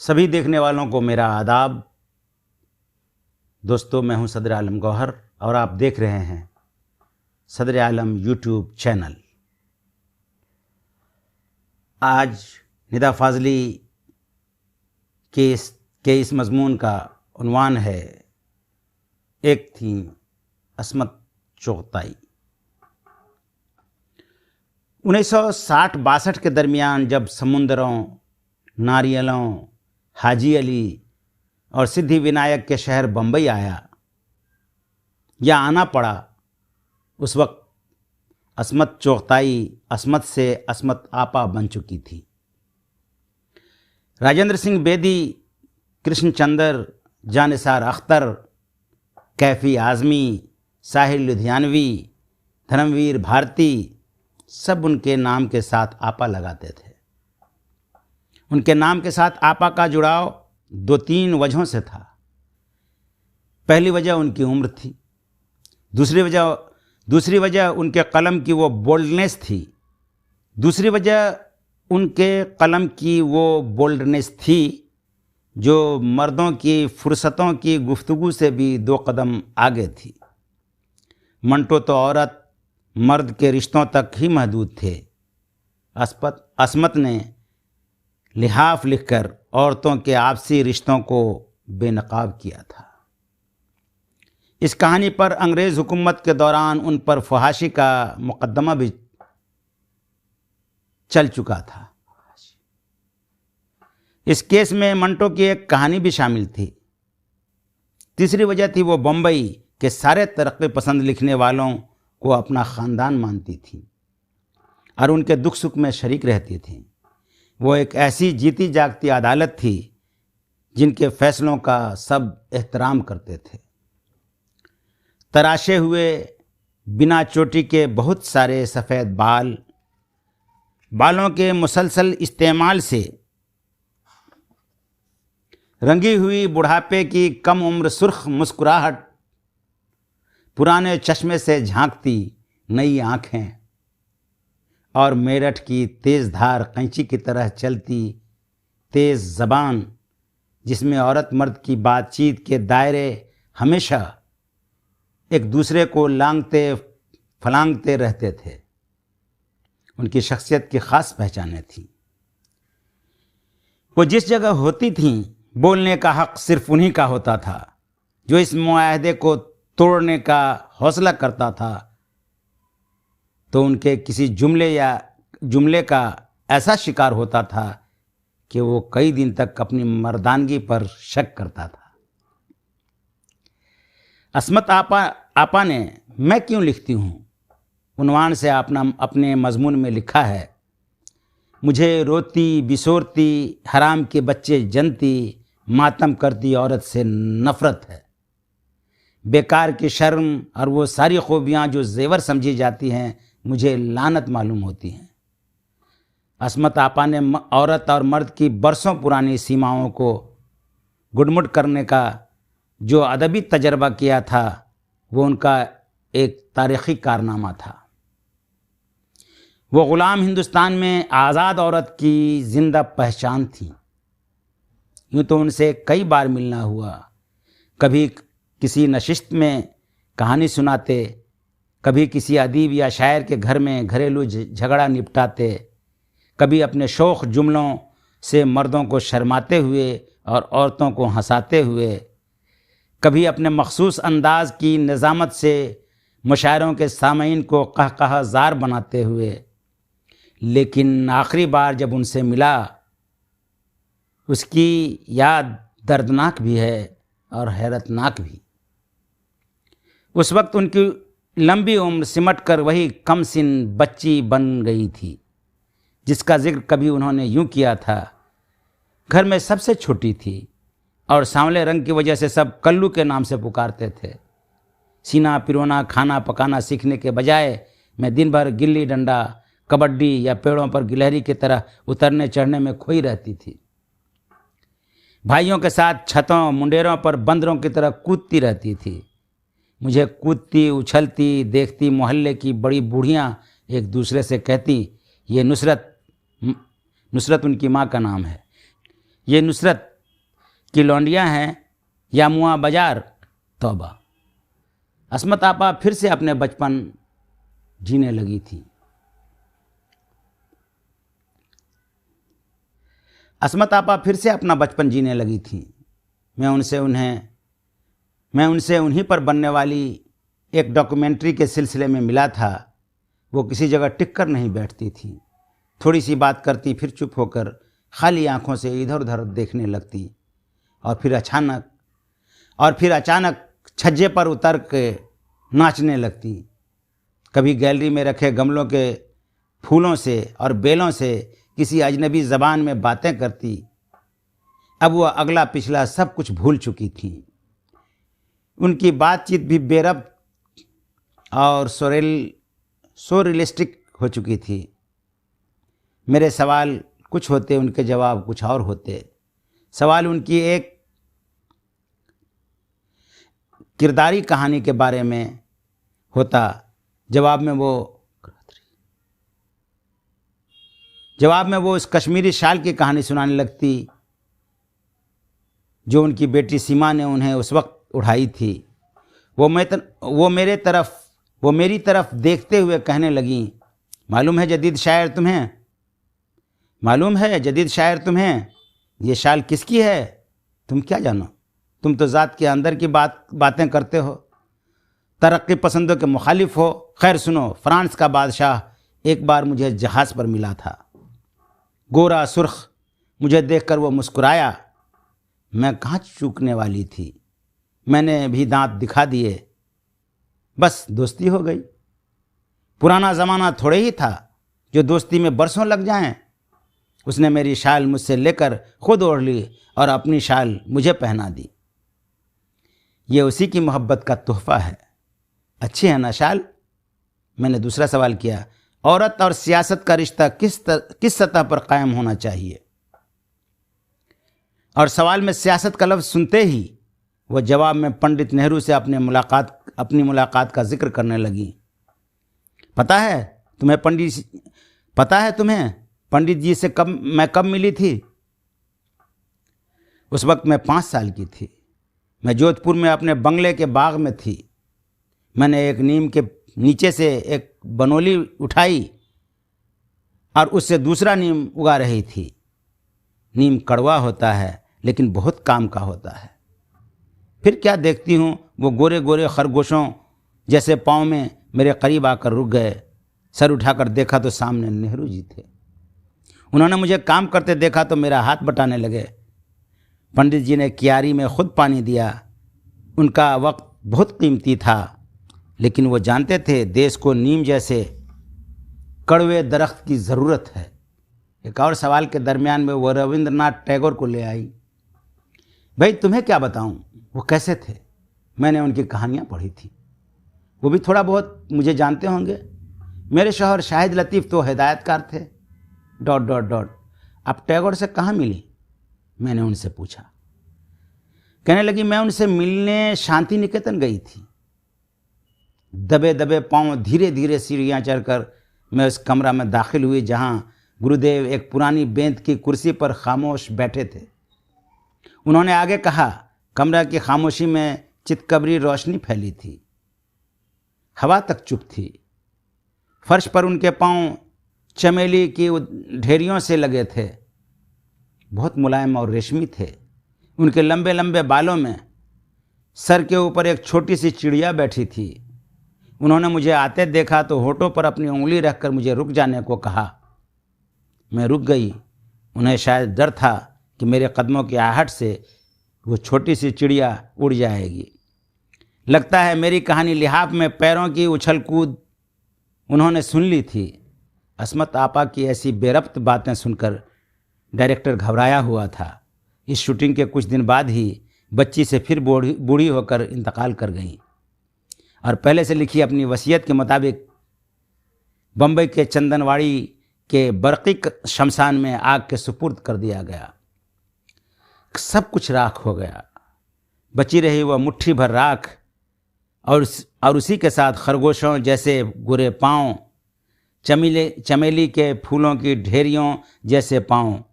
सभी देखने वालों को मेरा आदाब। दोस्तों, मैं हूं सदर आलम गौहर और आप देख रहे हैं सदर आलम यूट्यूब चैनल। आज निदा फाजली के इस मजमून का उन्वान है एक थी अस्मत चुगताई। 1960-62 के दरमियान जब समुंदरों, नारियलों, हाजी अली और सिद्धि विनायक के शहर बम्बई आया या आना पड़ा, उस वक्त अस्मत चुगताई अस्मत से अस्मत आपा बन चुकी थी। राजेंद्र सिंह बेदी, कृष्ण चंद्र, जानिसार अख्तर, कैफी आज़मी, साहिल लुधियानवी, धर्मवीर भारती सब उनके नाम के साथ आपा लगाते थे। उनके नाम के साथ आपा का जुड़ाव 2-3 वजहों से था। पहली वजह उनकी उम्र थी, दूसरी वजह उनके कलम की वो बोल्डनेस थी, दूसरी वजह उनके कलम की वो बोल्डनेस थी जो मर्दों की फुर्सतों की गुफ्तगू से भी 2 कदम आगे थी। मंटो तो औरत मर्द के रिश्तों तक ही महदूद थे। अस्मत ने लिहाफ लिखकर औरतों के आपसी रिश्तों को बेनकाब किया था। इस कहानी पर अंग्रेज़ हुकूमत के दौरान उन पर फहाशी का मुकदमा भी चल चुका था। इस केस में मंटो की एक कहानी भी शामिल थी। तीसरी वजह थी वो बम्बई के सारे तरक्की पसंद लिखने वालों को अपना ख़ानदान मानती थी और उनके दुख सुख में शरीक रहती थी। वो एक ऐसी जीती जागती अदालत थी जिनके फैसलों का सब एहतराम करते थे। तराशे हुए बिना चोटी के बहुत सारे सफ़ेद बालों के मुसलसल इस्तेमाल से रंगी हुई बुढ़ापे की कम उम्र सुर्ख मुस्कुराहट, पुराने चश्मे से झांकती नई आँखें और मेरठ की तेज़ धार कैंची की तरह चलती तेज़ ज़बान, जिसमें औरत मर्द की बातचीत के दायरे हमेशा एक दूसरे को लांघते फलांगते रहते थे, उनकी शख्सियत की ख़ास पहचानें थीं। वो जिस जगह होती थीं, बोलने का हक़ सिर्फ उन्हीं का होता था। जो इस मुआहदे को तोड़ने का हौसला करता था तो उनके किसी जुमले का ऐसा शिकार होता था कि वो कई दिन तक अपनी मर्दानगी पर शक करता था। अस्मत आपा ने मैं क्यों लिखती हूँ उन्वान से अपने मजमून में लिखा है, मुझे रोती बिसोरती हराम के बच्चे जनती मातम करती औरत से नफ़रत है। बेकार की शर्म और वो सारी खूबियाँ जो जेवर समझी जाती हैं मुझे लानत मालूम होती हैं। अस्मत आपा ने औरत और मर्द की बरसों पुरानी सीमाओं को गुडमुड करने का जो अदबी तजर्बा किया था वो उनका एक तारीख़ी कारनामा था। वो ग़ुलाम हिंदुस्तान में आज़ाद औरत की ज़िंदा पहचान थी। यूँ तो उनसे कई बार मिलना हुआ, कभी किसी नशिस्त में कहानी सुनाते, कभी किसी अदीब या शायर के घर में घरेलू झगड़ा निपटाते, कभी अपने शौक़ जुमलों से मर्दों को शर्माते हुए और औरतों को हंसाते हुए, कभी अपने मखसूस अंदाज की निज़ामत से मुशायरों के सामईन को कहकहाज़ार बनाते हुए। लेकिन आखिरी बार जब उनसे मिला, उसकी याद दर्दनाक भी है और हैरतनाक भी। उस वक्त उनकी लंबी उम्र सिमट कर वही कमसिन बच्ची बन गई थी जिसका जिक्र कभी उन्होंने यूँ किया था। घर में सबसे छोटी थी और सांवले रंग की वजह से सब कल्लू के नाम से पुकारते थे। सीना पिरोना खाना पकाना सीखने के बजाय मैं दिन भर गिल्ली डंडा, कबड्डी या पेड़ों पर गिलहरी की तरह उतरने चढ़ने में खोई रहती थी। भाइयों के साथ छतों मुंडेरों पर बंदरों की तरह कूदती रहती थी। मुझे कूदती उछलती देखती मोहल्ले की बड़ी बूढ़ियाँ एक दूसरे से कहती, ये नुसरत उनकी माँ का नाम है, ये नुसरत कि लौंडियाँ हैं या मुआ बाजार। तौबा। अस्मत आपा फिर से अपने बचपन जीने लगी थी। अस्मत आपा फिर से अपना बचपन जीने लगी थी। मैं उनसे उन्हीं पर बनने वाली एक डॉक्यूमेंट्री के सिलसिले में मिला था। वो किसी जगह टिक कर नहीं बैठती थी। थोड़ी सी बात करती, फिर चुप होकर खाली आंखों से इधर उधर देखने लगती और फिर अचानक छज्जे पर उतर के नाचने लगती। कभी गैलरी में रखे गमलों के फूलों से और बेलों से किसी अजनबी ज़बान में बातें करती। अब वह अगला पिछला सब कुछ भूल चुकी थी। उनकी बातचीत भी बेरब्त और सोरियलिस्टिक हो चुकी थी। मेरे सवाल कुछ होते, उनके जवाब कुछ और होते। सवाल उनकी एक किरदारी कहानी के बारे में होता, जवाब में वो इस कश्मीरी शाल की कहानी सुनाने लगती जो उनकी बेटी सीमा ने उन्हें उस वक्त उठाई थी। वो मेरी तरफ देखते हुए कहने लगी, मालूम है जदीद शायर तुम्हें ये शाल किसकी है? तुम क्या जानो? तुम तो ज़ात के अंदर की बातें करते हो, तरक्की पसंदों के मुखालिफ हो। खैर सुनो, फ्रांस का बादशाह एक बार मुझे जहाज़ पर मिला था। गोरा सुर्ख, मुझे देखकर वो मुस्कुराया। मैं कहाँ चूकने वाली थी, मैंने भी दांत दिखा दिए। बस दोस्ती हो गई। पुराना ज़माना थोड़े ही था जो दोस्ती में बरसों लग जाएं। उसने मेरी शाल मुझसे लेकर खुद ओढ़ ली और अपनी शाल मुझे पहना दी। ये उसी की मोहब्बत का तोहफा है। अच्छी है ना शाल? मैंने दूसरा सवाल किया। औरत और सियासत का रिश्ता किस सतह पर कायम होना चाहिए? और सवाल में सियासत का लफ्ज़ सुनते ही वह जवाब में पंडित नेहरू से अपनी मुलाकात का जिक्र करने लगी। पता है तुम्हें पंडित जी से मैं कब मिली थी? उस वक्त मैं 5 साल की थी। मैं जोधपुर में अपने बंगले के बाग में थी। मैंने एक नीम के नीचे से एक बनोली उठाई और उससे दूसरा नीम उगा रही थी। नीम कड़वा होता है लेकिन बहुत काम का होता है। फिर क्या देखती हूँ, वो गोरे गोरे खरगोशों जैसे पाँव में मेरे करीब आकर रुक गए। सर उठाकर देखा तो सामने नेहरू जी थे। उन्होंने मुझे काम करते देखा तो मेरा हाथ बटाने लगे। पंडित जी ने क्यारी में खुद पानी दिया। उनका वक्त बहुत कीमती था, लेकिन वो जानते थे देश को नीम जैसे कड़वे दरख्त की ज़रूरत है। एक और सवाल के दरमियान में वो रविंद्रनाथ टैगोर को ले आई। भाई तुम्हें क्या बताऊं वो कैसे थे? मैंने उनकी कहानियां पढ़ी थी। वो भी थोड़ा बहुत मुझे जानते होंगे। मेरे शौहर शाहिद लतीफ़ तो हिदायतकार थे... ... अब टैगोर से कहाँ मिली? मैंने उनसे पूछा। कहने लगी, मैं उनसे मिलने शांति निकेतन गई थी। दबे दबे पांव धीरे धीरे सीढ़ियाँ चढ़कर मैं उस कमरा में दाखिल हुई जहाँ गुरुदेव एक पुरानी बेंत की कुर्सी पर खामोश बैठे थे। उन्होंने आगे कहा। कमरा की खामोशी में चितकबरी रोशनी फैली थी। हवा तक चुप थी। फर्श पर उनके पांव चमेली की ढेरियों से लगे थे। बहुत मुलायम और रेशमी थे। उनके लंबे लंबे बालों में सर के ऊपर एक छोटी सी चिड़िया बैठी थी। उन्होंने मुझे आते देखा तो होठों पर अपनी उंगली रखकर मुझे रुक जाने को कहा। मैं रुक गई। उन्हें शायद डर था कि मेरे कदमों की आहट से वो छोटी सी चिड़िया उड़ जाएगी। लगता है मेरी कहानी लिहाफ में पैरों की उछल कूद उन्होंने सुन ली थी। अस्मत आपा की ऐसी बेरब्त बातें सुनकर डायरेक्टर घबराया हुआ था। इस शूटिंग के कुछ दिन बाद ही बच्ची से फिर बूढ़ी होकर इंतकाल कर गई और पहले से लिखी अपनी वसीयत के मुताबिक बम्बई के चंदनवाड़ी के बरकी शमशान में आग के सुपुर्द कर दिया गया। सब कुछ राख हो गया। बची रही वह मुट्ठी भर राख और उसी के साथ खरगोशों जैसे गोरे पाँव, चमेली के फूलों की ढेरियों जैसे पाँव,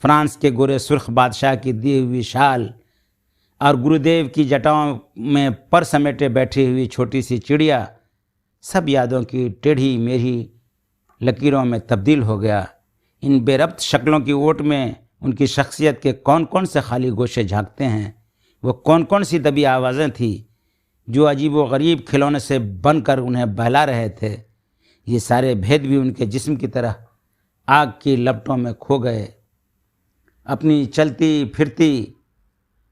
फ्रांस के गोरे सुर्ख बादशाह की दी हुई शाल और गुरुदेव की जटाओं में पर समेटे बैठी हुई छोटी सी चिड़िया सब यादों की टेढ़ी मेढ़ी लकीरों में तब्दील हो गया। इन बेरब्त शक्लों की ओट में उनकी शख्सियत के कौन कौन से खाली गोशे झांकते हैं, वो कौन कौन सी दबी आवाज़ें थी जो अजीब व गरीब खिलौने से बनकर उन्हें बहला रहे थे। ये सारे भेद भी उनके जिस्म की तरह आग की लपटों में खो गए। अपनी चलती फिरती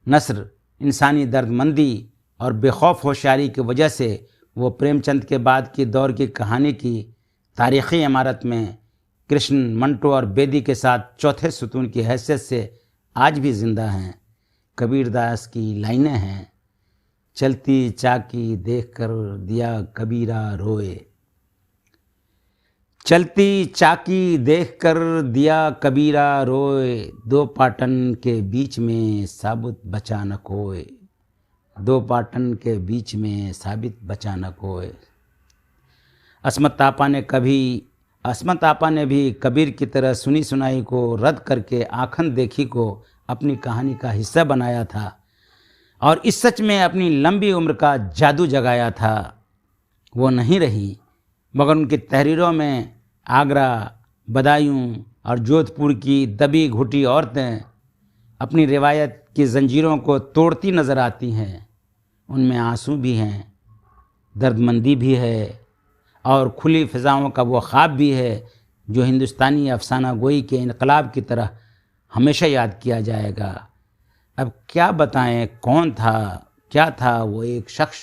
नस्र, इंसानी दर्दमंदी और बेखौफ होशियारी की वजह से वो प्रेमचंद के बाद की दौर की कहानी की तारीख़ी इमारत में कृष्ण, मंटो और बेदी के साथ चौथे सुतून की हैसियत से आज भी जिंदा हैं। कबीरदास की लाइनें हैं, चलती चाकी देखकर दिया कबीरा रोए, चलती चाकी देखकर दिया कबीरा रोए, दो पाटन के बीच में साबुत बचा न कोय, दो पाटन के बीच में साबित बचा न कोय। अस्मत आपा ने भी कबीर की तरह सुनी सुनाई को रद्द करके आखन देखी को अपनी कहानी का हिस्सा बनाया था और इस सच में अपनी लंबी उम्र का जादू जगाया था। वो नहीं रही, मगर उनकी तहरीरों में आगरा, बदायूं और जोधपुर की दबी घुटी औरतें अपनी रिवायत की जंजीरों को तोड़ती नज़र आती हैं। उनमें आंसू भी हैं, दर्दमंदी भी है और खुली फ़िज़ाओं का वो ख्वाब भी है जो हिंदुस्तानी अफसाना गोई के इनकलाब की तरह हमेशा याद किया जाएगा। अब क्या बताएं कौन था, क्या था वो एक शख्स।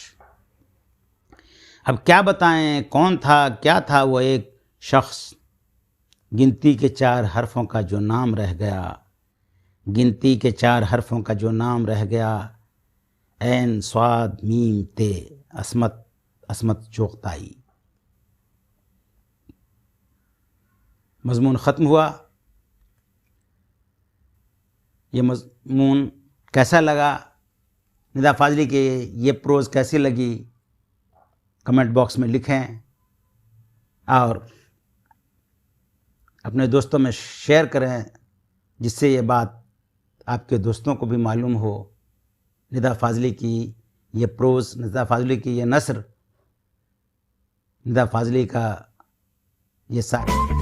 अब क्या बताएं कौन था, क्या था वो एक शख्स। गिनती के 4 हरफों का जो नाम रह गया, गिनती के 4 हरफों का जो नाम रह गया, ऐन स्वाद मीम ते अस्मत अस्मत चोकताई। मज़मून ख़त्म हुआ। ये मज़मून कैसा लगा, निदा फाजली के ये प्रोज़ कैसी लगी, कमेंट बॉक्स में लिखें और अपने दोस्तों में शेयर करें जिससे ये बात आपके दोस्तों को भी मालूम हो। निदा फाजली की ये प्रोज़, निदा फाजली की ये नस्र, निदा फाजली का ये सारा